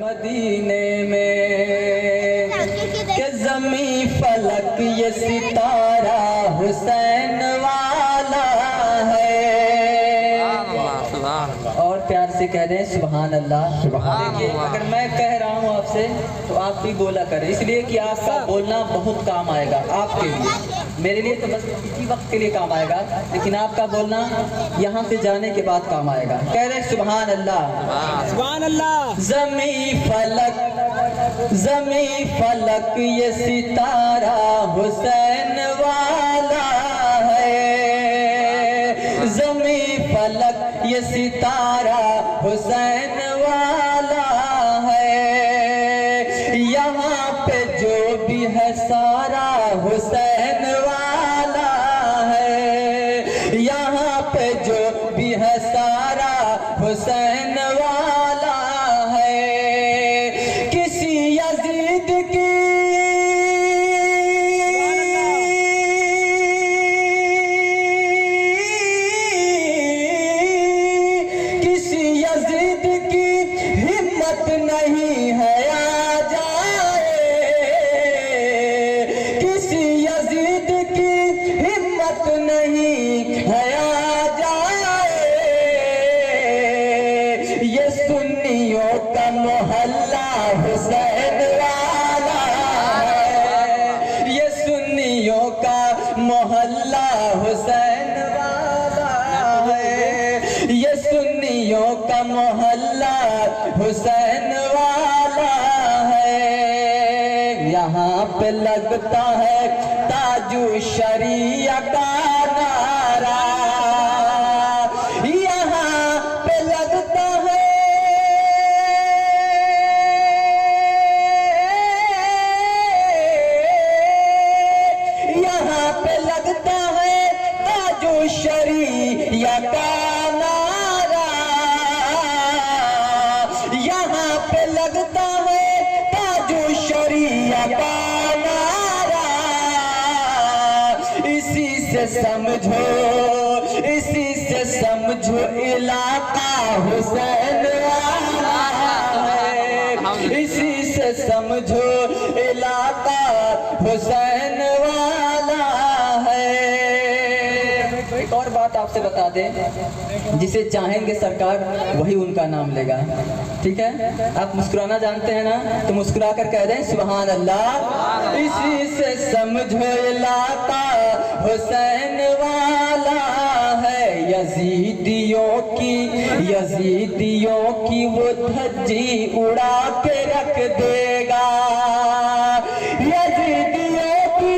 मदीने में कि ज़मीं फलक ये सितारा हुसैन वाला है। और प्यार से कह दें सुभान अल्लाह। देखिए अगर मैं कह रहा हूँ आपसे तो आप भी बोला करें, इसलिए कि आपका बोलना बहुत काम आएगा आपके लिए। मेरे लिए तो बस इसी वक्त के लिए काम आएगा, लेकिन आपका बोलना यहाँ से जाने के बाद काम आएगा। कह रहे सुभान अल्लाह सुभान अल्लाह। ज़मीं फलक ये सितारा हुसैन वाला है। ज़मीं फलक ये सितारा हुसैन वाला है। यहाँ पे जो भी है सारा हुसैन वाला है। यहाँ पे जो भी है सारा हुसैन वाला है। किसी यजीद की हिम्मत नहीं है आ जाए। किसी यजीद की हिम्मत नहीं है आ जाए। ये सुन्नियों का मोहल्ला हुसैन वाला है। ये सुन्नियों का मोहल्ला हुसैन वाला है। ये सुन्नियों का मोहल्ला हुसैन वाला है। यहाँ पे लगता है ताजु शरिया का नारा। यहाँ पे लगता है यहाँ पे लगता है ताजु शरिया का लगता है ताजु शरिया का नारा। इसी से समझो इलाका हुसैन वाला है। इसी से समझो इलाका हुसैन वाला है। एक और बात आपसे बता दें, जिसे चाहेंगे सरकार वही उनका नाम लेगा। ठीक है, आप मुस्कुराना जानते हैं ना, तो मुस्कुरा कर कह दें सुभान अल्लाह। इसी से समझो इलाका हुसैन वाला है। यजीदियों की वो धज्जी उड़ा के रख देगा। यजीदियों की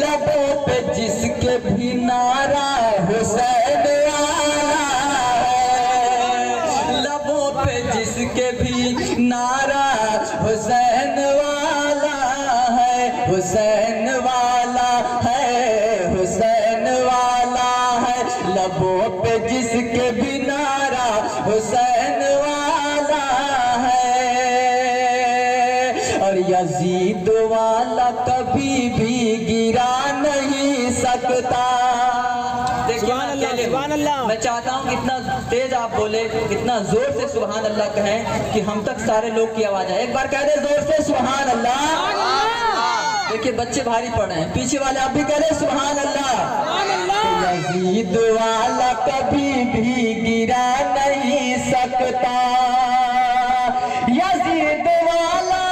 लबों पे जिसके भी नारा हुसैन वाला है। लबों पे जिसके भी नारा हुसैन वाला है। हुसैन वाला है, हुसैन वाला है। लबों पे जिसके भी नारा हुसैन वाला है। और यजीद वाला कभी भी गिरा नहीं सकता। सुभान अल्लाह। मैं चाहता हूँ कितना तेज आप बोले, कितना जोर से सुभान अल्लाह कहें कि हम तक सारे लोग की आवाज आए। एक बार कह दे जोर से सुभान अल्लाह। देखिए बच्चे भारी पड़ रहे हैं, पीछे वाले आप भी कह रहे सुभान अल्लाह। यजीद वाला कभी भी गिरा नहीं सकता। यजीद वाला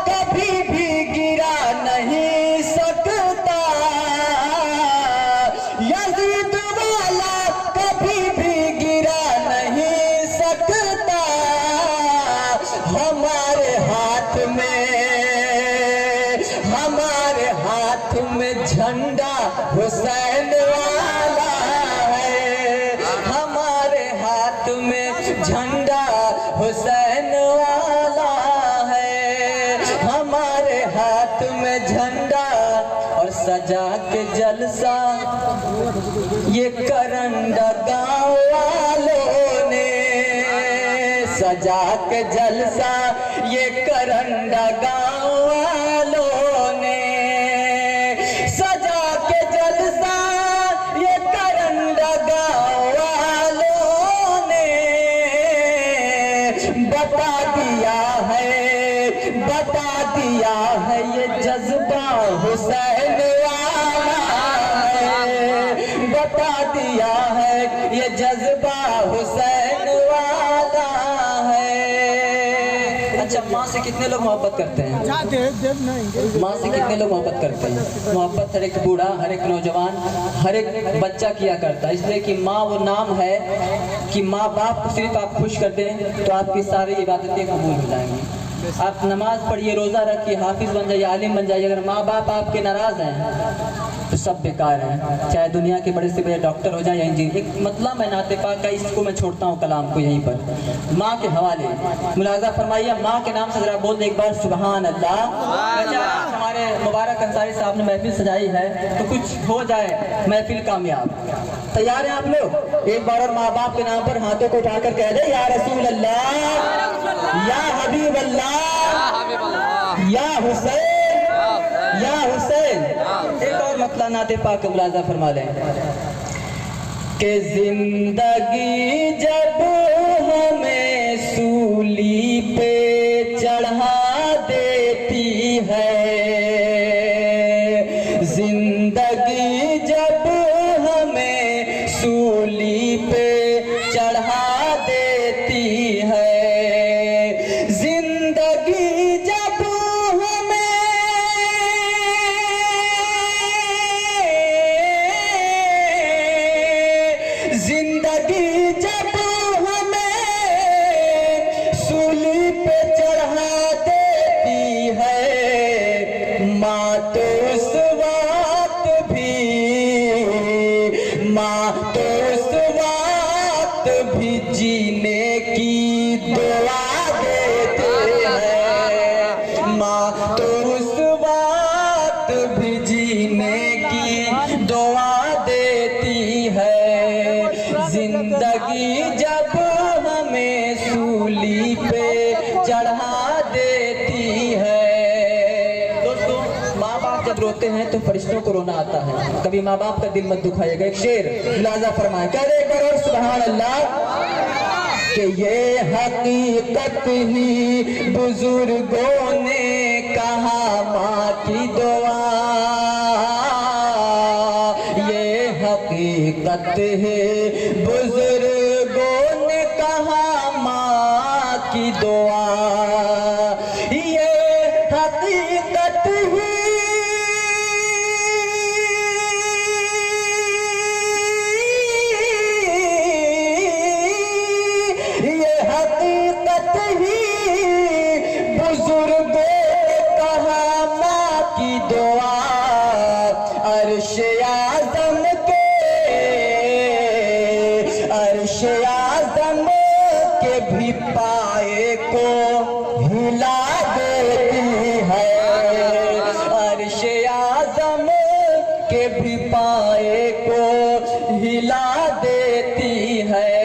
कभी भी गिरा नहीं सकता। यजीद वाला कभी भी गिरा नहीं सकता। हमारे हाथ हाथ में झंडा हुसैन वाला है, हमारे हाथ में झंडा हुसैन वाला है, हमारे हाथ में झंडा। और सजा के जलसा ये करंडा गाँव वालों ने, सजा के जलसा ये करंडा गाँव वालों ने, सजा के जलसा ये करंडा गाँव वालों ने। बता दिया है ये जज्बा हुसैन वाला है, बता दिया है ये जज्बा हुसैन वाला है। अच्छा, माँ से कितने लोग मोहब्बत करते हैं? माँ से कितने लोग मोहब्बत करते हैं? मोहब्बत हर एक बूढ़ा, हर एक नौजवान, हर एक बच्चा किया करता है, इसलिए कि माँ वो नाम है कि माँ बाप को सिर्फ आप खुश कर दें तो आपकी सारी इबादतें कबूल हो जाएंगी। आप नमाज पढ़िए, रोज़ा रखिए, हाफिज बन जाइए, आलिम बन जाइए, अगर माँ बाप आपके नाराज़ हैं तो सब बेकार हैं, चाहे दुनिया के बड़े से बड़े डॉक्टर हो जाए या इंजीनियर। एक मतलब मैं नाते पाक का, इसको मैं छोड़ता हूँ कलाम को यहीं पर माँ के हवाले। मुलाजा फरमाइए, माँ के नाम से ज़रा बोल दे एक बार सुबहान अल्लाह। हमारे मुबारक अंसारी साहब ने महफिल सजाई है तो कुछ हो जाए महफिल कामयाब। तैयार हैं आप लोग? एक बार और माँ बाप के नाम पर हाथों को उठाकर कह दे, या रसूल अल्लाह, या हबीब अल्लाह, या हुसैन, या हुसैन। एक और मतलब नाते पाक का मुलाजा फरमा लें कि जिंदगी जब हमें सूली पे चढ़ा देती है, जिंदगी जब हमें सूली पे चढ़ा देती है, जिंदगी जब हमें, जिंदगी जब हमें सूली पे चढ़ा देती है, माँ तो उस वक्त भी, माँ तो उस वक्त भी जीने की दुआ देती है, माँ तो उस वक्त भी जीने की दुआ देती है, जिंदगी जब हमें सूली पे चढ़ा देती है। दोस्तों, माँ बाप जब रोते हैं तो फरिश्तों को रोना आता है, कभी माँ बाप का दिल मत दुखाइएगा। एक शेर मुलाजा फरमाए, कह दे एक बार और सुभान अल्लाह, कि ये हकीकत ही बुजुर्गों ने कहा माँ की दुआ, ये हकीकत है बुजुर्गों ने कहा माँ की दुआ, ये हकीकत ही, ये हकीकत ही बुजुर्गों ने कहा माँ की दुआ, अर्श आज़म के, अर्श आज़म के भी पाए को हिला देती है, अर्श आज़म के भी पाए को हिला देती है,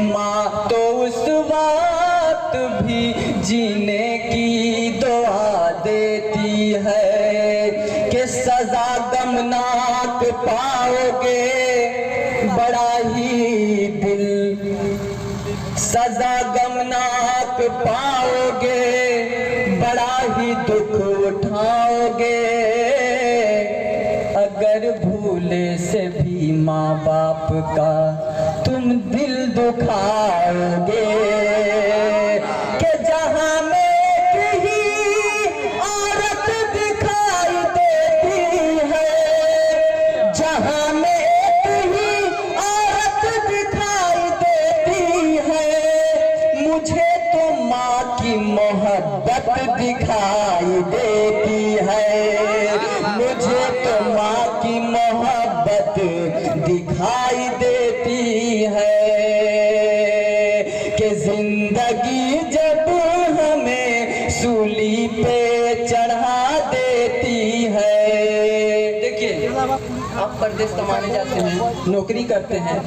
माँ तो उस वक्त भी जीने की दुआ देती है, कि सजा गमनाक पाओगे बड़ा ही दिल, सजा गमनाक पाओगे बड़ा ही दुख उठाओगे, अगर भूले से भी माँ बाप का तुम दिल दुखाओगे, कि जहाँ में कहीं औरत दिखाई देती है, जहाँ में कहीं औरत दिखाई देती है, मुझे तो माँ की मोहब्बत दिखाई देती है, दिलाई देती है कि जिंदगी जब हमें सूली पे चढ़ा देती है। देखिए, आप परदेश कमाने जाते हैं, नौकरी करते हैं,